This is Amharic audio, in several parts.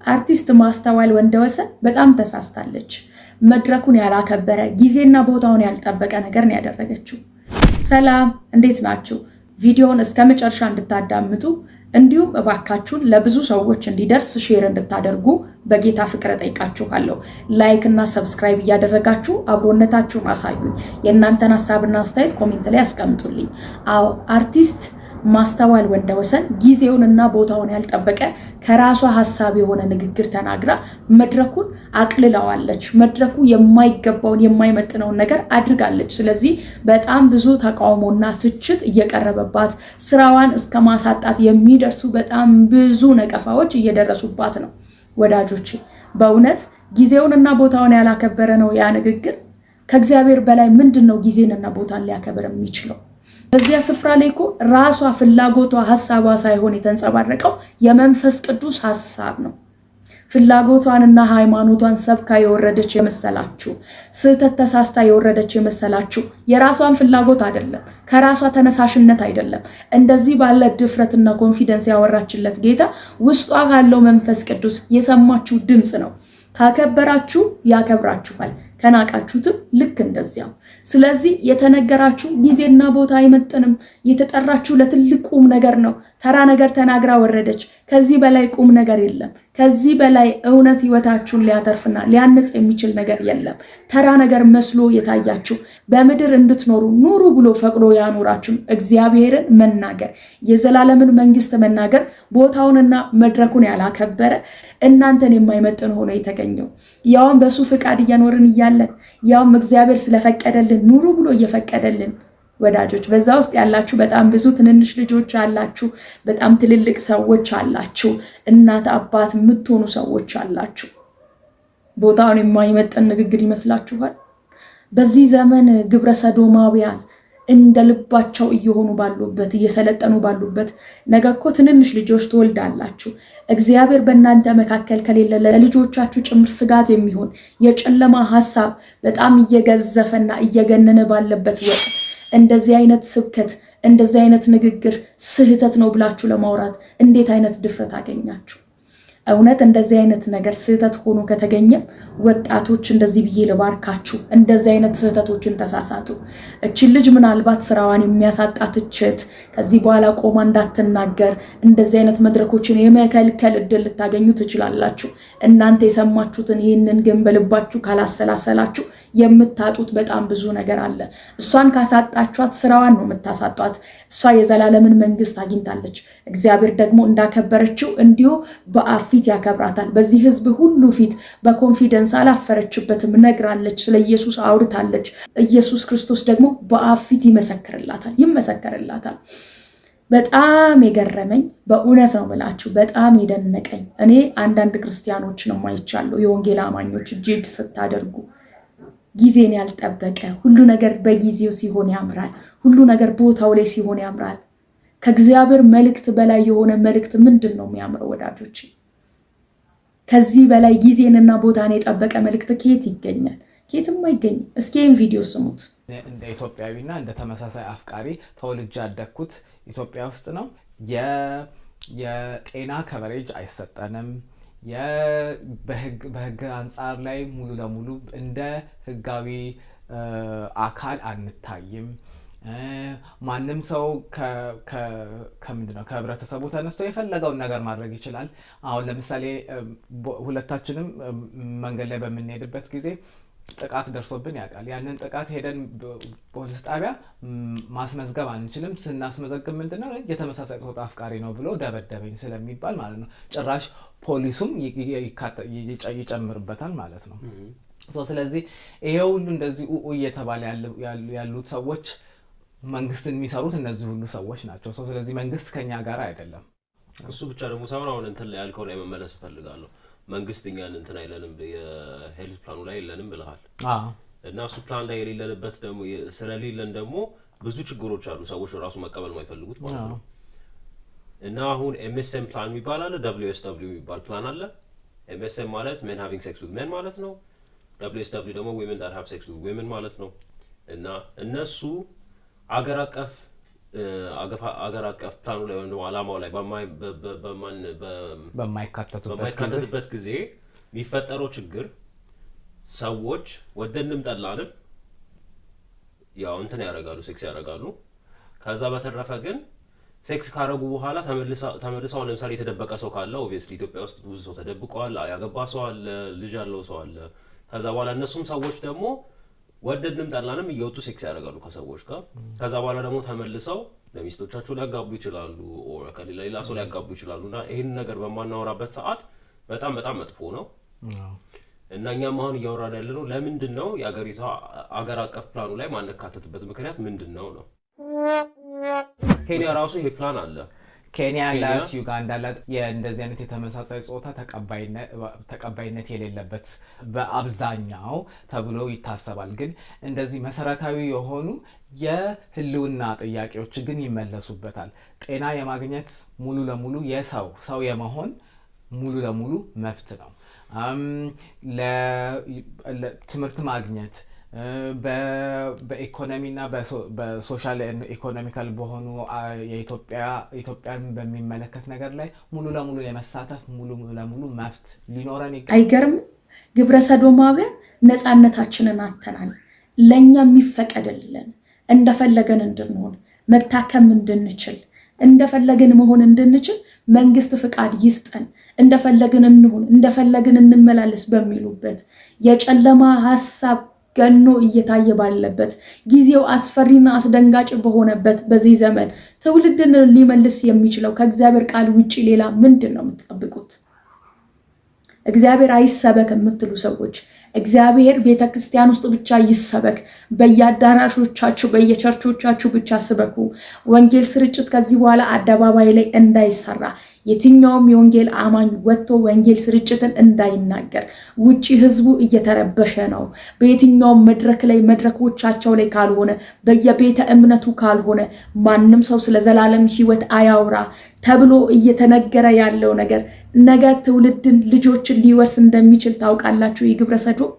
አርቲስት ማስተዋል ወንደወሰን በጣም ተሳስታለች። መድረኩን ያላከበረ ጊዜና ቦታውን ያልጠበቀ ነገር ነው ያደረገችው። ሰላም እንዴት ናችሁ? ቪዲዮውን እስከመጨረሻ እንድታዳምጡ እንዲሁም እባካችሁን ለብዙ ሰዎች እንዲደርስ ሼር እንድታደርጉ በጌታ ፍቅር ጠይቃችኋለሁ። ላይክ እና ሰብስክራይብ እያደረጋችሁ አብሮነታችሁን አሳዩኝ። የእናንተን ሐሳብና አስተያየት ኮሜንት ላይ አስቀምጡልኝ። አዎ አርቲስት ማስተዋል ወንደወሰን ጊዜውንና ቦታውን ያልጠበቀ ከራሷ ሐሳብ የሆነ ንግግር ተናግራ መድረኩን አቅልላዋለች። መድረኩ የማይገባውን የማይመጥነውን ነገር አድርጋለች። ስለዚህ በጣም ብዙ ተቃውሞና ትችት እየቀረበባት ስራዋን እስከ ማሳጣት የሚደርሱ በጣም ብዙ ነቀፋዎች እየደረሱባት ነው። ወዳጆቼ በእውነት ጊዜውንና ቦታውን ያላከበረ ነው ያ ንግግር። ከእግዚአብሔር በላይ ምንድነው ጊዜንና ቦታን ሊያከብር የሚችለው? በዚያ ስፍራ ላይ እኮ ራሷ ፍላጎቷ ሐሳቧ ሳይሆን የተንጸባረቀው የመንፈስ ቅዱስ ሐሳብ ነው። ፍላጎቷንና ሃይማኖቷን ሰብካ የወረደች የመሰላችሁ፣ ስህተት ተሳስታ የወረደች የመሰላችሁ የራሷን ፍላጎት አይደለም፣ ከራሷ ተነሳሽነት አይደለም። እንደዚህ ባለ ድፍረትና ኮንፊደንስ ያወራችለት ጌታ ውስጧ ካለው መንፈስ ቅዱስ የሰማችሁ ድምጽ ነው። ካከበራችሁ ያከብራችኋል፣ ከናቃችሁትም ልክ እንደዚያው። ስለዚህ የተነገራችሁ ጊዜና ቦታ አይመጥንም። የተጠራችሁ ለትልቅ ቁም ነገር ነው። ተራ ነገር ተናግራ ወረደች። ከዚህ በላይ ቁም ነገር የለም። ከዚህ በላይ እውነት ህይወታችሁን ሊያተርፍና ሊያንጽ የሚችል ነገር የለም። ተራ ነገር መስሎ የታያችሁ በምድር እንድትኖሩ ኑሩ ብሎ ፈቅዶ ያኖራችሁ እግዚአብሔርን መናገር፣ የዘላለምን መንግስት መናገር ቦታውንና መድረኩን ያላከበረ እናንተን የማይመጥን ሆኖ የተገኘው ያውም በሱ ፍቃድ እየኖርን እያለን ያውም እግዚአብሔር ስለፈቀደልን ኑሩ ብሎ እየፈቀደልን ወዳጆች በዛ ውስጥ ያላችሁ በጣም ብዙ ትንንሽ ልጆች አላችሁ፣ በጣም ትልልቅ ሰዎች አላችሁ፣ እናት አባት የምትሆኑ ሰዎች አላችሁ። ቦታውን የማይመጥን ንግግር ይመስላችኋል? በዚህ ዘመን ግብረ ሰዶማውያን እንደ ልባቸው እየሆኑ ባሉበት እየሰለጠኑ ባሉበት ነገ እኮ ትንንሽ ልጆች ትወልዳላችሁ። እግዚአብሔር በእናንተ መካከል ከሌለ ለልጆቻችሁ ጭምር ስጋት የሚሆን የጨለማ ሐሳብ በጣም እየገዘፈና እየገነነ ባለበት ወቅት እንደዚህ አይነት ስብከት እንደዚህ አይነት ንግግር ስህተት ነው ብላችሁ ለማውራት እንዴት አይነት ድፍረት አገኛችሁ? እውነት እንደዚህ አይነት ነገር ስህተት ሆኖ ከተገኘ ወጣቶች እንደዚህ ብዬ ልባርካችሁ፣ እንደዚህ አይነት ስህተቶችን ተሳሳቱ። እቺ ልጅ ምናልባት ስራዋን የሚያሳጣት ትችት ከዚህ በኋላ ቆማ እንዳትናገር እንደዚህ አይነት መድረኮችን የመከልከል እድል ልታገኙ ትችላላችሁ። እናንተ የሰማችሁትን ይህንን ግን በልባችሁ ካላሰላሰላችሁ የምታጡት በጣም ብዙ ነገር አለ። እሷን ካሳጣችኋት ስራዋን ነው የምታሳጧት። እሷ የዘላለምን መንግስት አግኝታለች። እግዚአብሔር ደግሞ እንዳከበረችው እንዲሁ በአፊት ያከብራታል። በዚህ ህዝብ ሁሉ ፊት በኮንፊደንስ አላፈረችበትም፣ ነግራለች፣ ስለ ኢየሱስ አውርታለች። ኢየሱስ ክርስቶስ ደግሞ በአፊት ይመሰከርላታል። በጣም የገረመኝ በእውነት ነው ብላችሁ በጣም የደነቀኝ እኔ አንዳንድ ክርስቲያኖች ነው ማይቻለሁ የወንጌል አማኞች ጅድ ስታደርጉ ጊዜን ያልጠበቀ ሁሉ ነገር በጊዜው ሲሆን ያምራል። ሁሉ ነገር ቦታው ላይ ሲሆን ያምራል። ከእግዚአብሔር መልእክት በላይ የሆነ መልእክት ምንድነው የሚያምረው ወዳጆች? ከዚህ በላይ ጊዜንና ቦታን የጠበቀ መልእክት ከየት ይገኛል? ከየትም አይገኝም። እስኪ ይህን ቪዲዮ ስሙት። እንደ ኢትዮጵያዊና እንደ ተመሳሳይ አፍቃሪ ተወልጄ ያደግኩት ኢትዮጵያ ውስጥ ነው። የጤና ከቨሬጅ አይሰጠንም። በህግ አንጻር ላይ ሙሉ ለሙሉ እንደ ህጋዊ አካል አንታይም። ማንም ሰው ከምንድነው ከህብረተሰቡ ተነስቶ የፈለገውን ነገር ማድረግ ይችላል። አሁን ለምሳሌ ሁለታችንም መንገድ ላይ በምንሄድበት ጊዜ ጥቃት ደርሶብን ያውቃል። ያንን ጥቃት ሄደን ፖሊስ ጣቢያ ማስመዝገብ አንችልም። ስናስመዘግብ ምንድነው የተመሳሳይ ጾታ አፍቃሪ ነው ብሎ ደበደበኝ ስለሚባል ማለት ነው። ጭራሽ ፖሊሱም ይጨምርበታል ማለት ነው። ስለዚህ ይሄ ሁሉ እንደዚህ እየተባለ ያሉት ሰዎች መንግስትን የሚሰሩት እነዚህ ሁሉ ሰዎች ናቸው። ስለዚህ መንግስት ከኛ ጋር አይደለም። እሱ ብቻ ደግሞ ሳይሆን አሁን እንትን ላይ ያልከው ላይ መመለስ እፈልጋለሁ። መንግስት እኛን እንትን አይለንም፣ የሄልዝ ፕላኑ ላይ የለንም ብለሃል። እና እሱ ፕላን ላይ የሌለንበት ደግሞ ስለሌለን ደግሞ ብዙ ችግሮች አሉ። ሰዎች ራሱ መቀበል የማይፈልጉት ማለት ነው። እና አሁን MSM ፕላን የሚባል አለ፣ WSW የሚባል ፕላን አለ። MSM ማለት men having sex with men ማለት ነው። WSW ደግሞ women that have sex with women ማለት ነው። እና እነሱ አገር አቀፍ አገር አቀፍ ፕላኑ ላይ ወይም ዓላማው ላይ በማይካተቱበት ጊዜ የሚፈጠረው ችግር ሰዎች ወደንም ጠላንም ያው እንትን ያደርጋሉ ሴክስ ያደርጋሉ ከዛ በተረፈ ግን ሴክስ ካረጉ በኋላ ተመልሰው ለምሳሌ የተደበቀ ሰው ካለ ኦብቪየስሊ ኢትዮጵያ ውስጥ ብዙ ሰው ተደብቀዋል ያገባ ሰው አለ ልጅ ያለው ሰው አለ ከዛ በኋላ እነሱም ሰዎች ደግሞ ወደንም ጠላንም እየወጡ ሴክስ ያደርጋሉ ከሰዎች ጋር ከዛ በኋላ ደግሞ ተመልሰው ለሚስቶቻቸው ሊያጋቡ ይችላሉ ኦር ከሌላ ሰው ሊያጋቡ ይችላሉና ይሄን ነገር በማናወራበት ሰዓት በጣም መጥፎ ነው እና እኛም አሁን እያወራን ያለነው ለምንድነው የአገሪቷ አገር አቀፍ ፕላኑ ላይ ማነካተትበት ምክንያት ምንድነው ነው ኬንያ ራሱ ይሄ ፕላን አለ ኬንያ ያላት ዩጋንዳ ያላት የእንደዚህ አይነት የተመሳሳይ ጾታ ተቀባይነት የሌለበት በአብዛኛው ተብሎ ይታሰባል ግን እንደዚህ መሰረታዊ የሆኑ የህልውና ጥያቄዎች ግን ይመለሱበታል ጤና የማግኘት ሙሉ ለሙሉ ሰው የመሆን ሙሉ ለሙሉ መብት ነው ለትምህርት ማግኘት በኢኮኖሚና በሶሻል ኢኮኖሚካል በሆኑ የኢትዮጵያን በሚመለከት ነገር ላይ ሙሉ ለሙሉ የመሳተፍ ሙሉ ለሙሉ መብት ሊኖረን ይገባል አይገርም ግብረ ሰዶማውያን ነፃነታችንን አተናል ለኛ የሚፈቀድልን እንደፈለገን እንድንሆን መታከም እንድንችል እንደፈለገን መሆን እንድንችል መንግስት ፍቃድ ይስጠን እንደፈለገን እንሆን እንደፈለገን እንመላለስ በሚሉበት የጨለማ ሐሳብ ገኖ እየታየ ባለበት ጊዜው አስፈሪና አስደንጋጭ በሆነበት በዚህ ዘመን ትውልድን ሊመልስ የሚችለው ከእግዚአብሔር ቃል ውጪ ሌላ ምንድነው የምትጠብቁት እግዚአብሔር አይሰበክ የምትሉ ሰዎች እግዚአብሔር ቤተክርስቲያን ውስጥ ብቻ ይሰበክ በየአዳራሾቻችሁ በየቸርቾቻችሁ ብቻ ስበኩ ወንጌል ስርጭት ከዚህ በኋላ አደባባይ ላይ እንዳይሰራ የትኛውም የወንጌል አማኝ ወጥቶ ወንጌል ስርጭትን እንዳይናገር ውጪ ህዝቡ እየተረበሸ ነው በየትኛውም መድረኮቻቸው ላይ ካልሆነ በየቤተ እምነቱ ካልሆነ ማንንም ሰው ስለ ዘላለም ህይወት አያውራ ተብሎ እየተነገረ ያለው ነገር ነገ ትውልድን ልጆችን ሊወርስ እንደሚችል ታውቃላችሁ የግብረ ሰዶም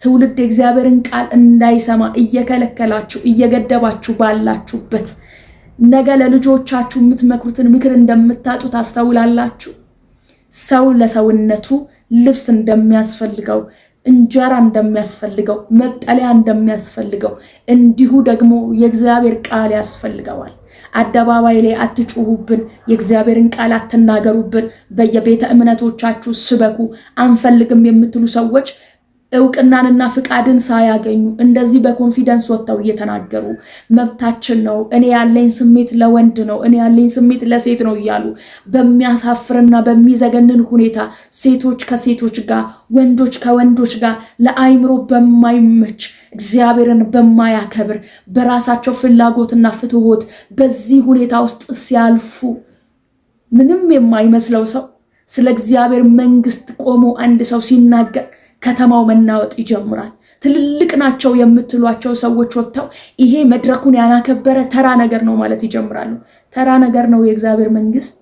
ትውልድ የእግዚአብሔርን ቃል እንዳይሰማ እየከለከላችሁ እየገደባችሁ ባላችሁበት ነገ ለልጆቻችሁ የምትመክሩትን ምክር እንደምታጡ ታስተውላላችሁ ሰው ለሰውነቱ ልብስ እንደሚያስፈልገው እንጀራ እንደሚያስፈልገው መጠለያ እንደሚያስፈልገው እንዲሁ ደግሞ የእግዚአብሔር ቃል ያስፈልገዋል አደባባይ ላይ አትጩሁብን የእግዚአብሔርን ቃል አትናገሩብን በየቤተ እምነቶቻችሁ ስበኩ አንፈልግም የምትሉ ሰዎች እውቅናንና ፍቃድን ሳያገኙ እንደዚህ በኮንፊደንስ ወጥተው እየተናገሩ መብታችን ነው እኔ ያለኝ ስሜት ለወንድ ነው እኔ ያለኝ ስሜት ለሴት ነው ይያሉ በሚያሳፍርና በሚዘገንን ሁኔታ ሴቶች ከሴቶች ጋር ወንዶች ከወንዶች ጋር ለአይምሮ በማይመች እግዚአብሔርን በማያከብር በራሳቸው ፍላጎትና ፍትወት በዚህ ሁኔታ ውስጥ ሲያልፉ ምንም የማይመስለው ሰው ስለ እግዚአብሔር መንግስት ቆሞ አንድ ሰው ሲናገር ከተማው መናወጥ ይጀምራል ትልልቅ ናቸው የምትሏቸው ሰዎች ወጥተው ይሄ መድረኩን ያላከበረ ተራ ነገር ነው ማለት ይጀምራሉ ተራ ነገር ነው የእግዚአብሔር መንግስት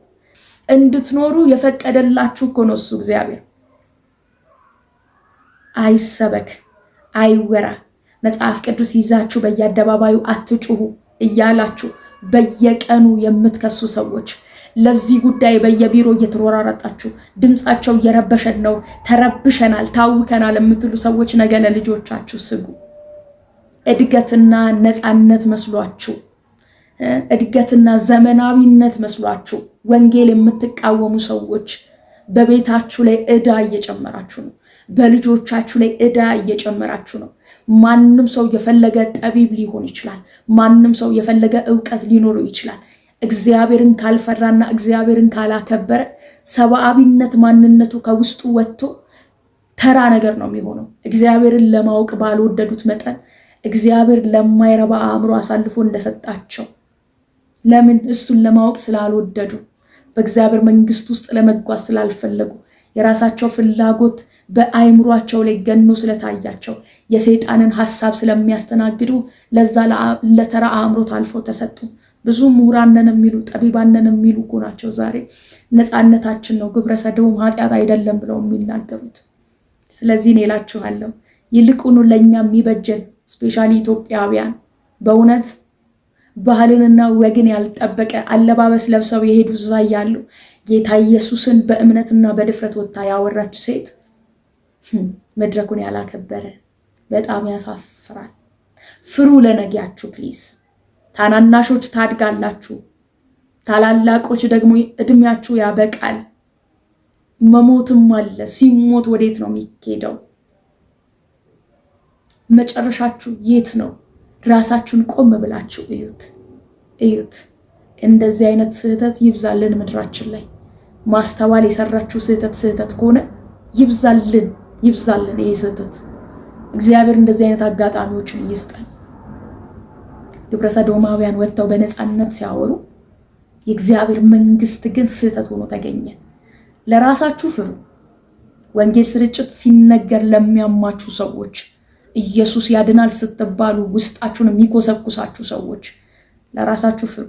እንድትኖሩ የፈቀደላችሁ እኮ ነው እሱ እግዚአብሔር አይሰበክ አይወራ መጽሐፍ ቅዱስ ይዛችሁ በየአደባባዩ አትጩሁ እያላችሁ በየቀኑ የምትከሱ ሰዎች ለዚህ ጉዳይ በየቢሮ እየተሮራራጣችሁ ድምጻቸው እየረበሸን ነው ተረብሸናል ታውከናል የምትሉ ሰዎች ነገ ለልጆቻችሁ ስጉ እድገትና ነፃነት መስሏችሁ እድገትና ዘመናዊነት መስሏችሁ ወንጌል የምትቃወሙ ሰዎች በቤታችሁ ላይ ዕዳ እየጨመራችሁ ነው በልጆቻችሁ ላይ ዕዳ እየጨመራችሁ ነው ማንንም ሰው የፈለገ ጠቢብ ሊሆን ይችላል ማንንም ሰው የፈለገ ዕውቀት ሊኖረው ይችላል እግዚአብሔርን ካልፈራና እግዚአብሔርን ካላከበረ ሰብአዊነት ማንነቱ ከውስጡ ወጥቶ ተራ ነገር ነው የሚሆነው እግዚአብሔርን ለማወቅ ባልወደዱት መጠን እግዚአብሔር ለማይረባ አእምሮ አሳልፎ እንደሰጣቸው ለምን እሱን ለማወቅ ስላልወደዱ በእግዚአብሔር መንግስት ውስጥ ለመጓዝ ስላልፈለጉ የራሳቸው ፍላጎት በአይምሯቸው ላይ ገኖ ስለታያቸው የሰይጣንን ሐሳብ ስለሚያስተናግዱ ለዛ ለተራ አእምሮ ታልፎ ተሰጡ ብዙ ምሁራንን የሚሉ ጠቢባንን የሚሉ ናቸው ዛሬ ነፃነታችን ነው ግብረ ሰዶም ኃጢአት አይደለም ብለው የሚናገሩት ስለዚህ ነው እላችኋለሁ ይልቁኑ ለኛ የሚበጀን ስፔሻሊ ኢትዮጵያውያን በእውነት ባህልንና ወግን ያልጠበቀ አለባበስ ለብሰው የሄዱ እዛ ያሉ ጌታ ኢየሱስን በእምነትና በድፍረት ወጣ ያወራች ሴት መድረኩን ያላከበረ በጣም ያሳፍራል። ፍሩ ለነጊያችሁ ፕሊዝ። ታናናሾች ታድጋላችሁ፣ ታላላቆች ደግሞ እድሜያችሁ ያበቃል። መሞትም አለ። ሲሞት ወዴት ነው የሚሄደው? መጨረሻችሁ የት ነው? ራሳችሁን ቆም ብላችሁ እዩት። እንደዚህ አይነት ስህተት ይብዛልን ምድራችን ላይ። ማስተዋል የሰራችሁ ስህተት ከሆነ ይብዛልን ይሄ ስህተት። እግዚአብሔር እንደዚህ አይነት አጋጣሚዎችን ይስጠን። ግብረ ሰዶማውያን ወጥተው በነፃነት ሲያወሩ የእግዚአብሔር መንግስት ግን ስህተት ሆኖ ተገኘ። ለራሳችሁ ፍሩ። ወንጌል ስርጭት ሲነገር ለሚያማችሁ ሰዎች፣ ኢየሱስ ያድናል ስትባሉ ውስጣችሁን የሚኮሰኩሳችሁ ሰዎች ለራሳችሁ ፍሩ።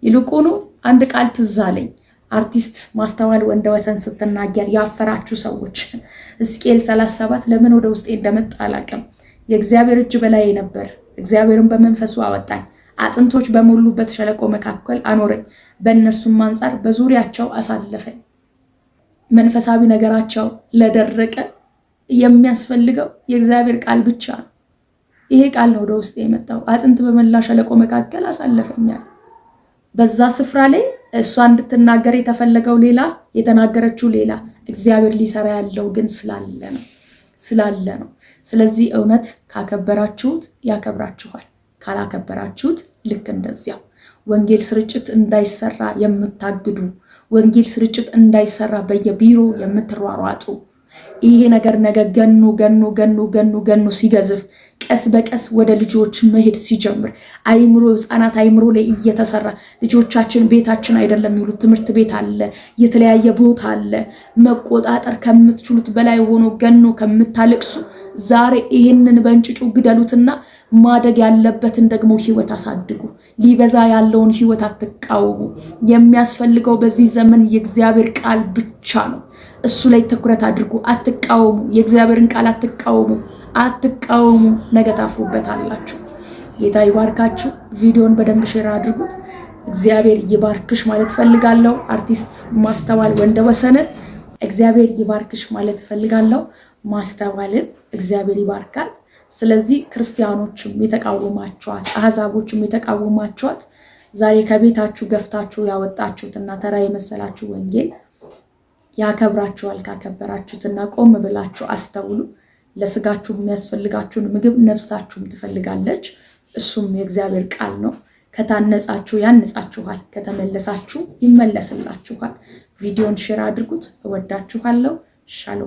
ይልቁኑ አንድ ቃል ትዝ አለኝ። አርቲስት ማስተዋል ወንደወሰን ስትናገር ያፈራችሁ ሰዎች ሕዝቅኤል 37 ለምን ወደ ውስጤ እንደመጣ አላውቅም። የእግዚአብሔር እጅ በላይ ነበር፣ እግዚአብሔርን በመንፈሱ አወጣኝ፣ አጥንቶች በሞሉበት ሸለቆ መካከል አኖረኝ፣ በእነርሱም አንጻር በዙሪያቸው አሳለፈኝ። መንፈሳዊ ነገራቸው ለደረቀ የሚያስፈልገው የእግዚአብሔር ቃል ብቻ ነው። ይሄ ቃል ነው ወደ ውስጤ የመጣው። አጥንት በመላ ሸለቆ መካከል አሳለፈኛል። በዛ ስፍራ ላይ እሷ እንድትናገር የተፈለገው ሌላ፣ የተናገረችው ሌላ፣ እግዚአብሔር ሊሰራ ያለው ግን ስላለ ነው። ስለዚህ እውነት ካከበራችሁት ያከብራችኋል፣ ካላከበራችሁት ልክ እንደዚያው። ወንጌል ስርጭት እንዳይሰራ የምታግዱ፣ ወንጌል ስርጭት እንዳይሰራ በየቢሮ የምትሯሯጡ፣ ይሄ ነገር ነገ ገኖ ሲገዝፍ ቀስ በቀስ ወደ ልጆች መሄድ ሲጀምር ህፃናት አይምሮ ላይ እየተሰራ ልጆቻችን ቤታችን አይደለም የሚሉት ትምህርት ቤት አለ፣ የተለያየ ቦታ አለ። መቆጣጠር ከምትችሉት በላይ ሆኖ ገኖ ከምታለቅሱ ዛሬ ይሄንን በእንጭጩ ግደሉትና ማደግ ያለበትን ደግሞ ህይወት አሳድጉ። ሊበዛ ያለውን ህይወት አትቃወሙ። የሚያስፈልገው በዚህ ዘመን የእግዚአብሔር ቃል ብቻ ነው። እሱ ላይ ትኩረት አድርጉ። አትቃወሙ። የእግዚአብሔርን ቃል አትቃወሙ። ነገ ታፍሩበታላችሁ። ጌታ ይባርካችሁ። ቪዲዮን በደንብ ሼር አድርጉት። እግዚአብሔር ይባርክሽ ማለት ፈልጋለሁ። አርቲስት ማስተዋል ወንደወሰንን እግዚአብሔር ይባርክሽ ማለት ፈልጋለሁ። ማስተዋልን እግዚአብሔር ይባርካት። ስለዚህ ክርስቲያኖችም የተቃወማችኋት፣ አህዛቦችም የተቃወማችኋት ዛሬ ከቤታችሁ ገፍታችሁ ያወጣችሁትና ተራ የመሰላችሁ ወንጌል ያከብራችኋል። ካከበራችሁትና ቆም ብላችሁ አስተውሉ። ለስጋችሁ የሚያስፈልጋችሁን ምግብ ነፍሳችሁም ትፈልጋለች። እሱም የእግዚአብሔር ቃል ነው። ከታነጻችሁ ያንጻችኋል፣ ከተመለሳችሁ ይመለስላችኋል። ቪዲዮን ሼር አድርጉት። እወዳችኋለሁ። ሻሎም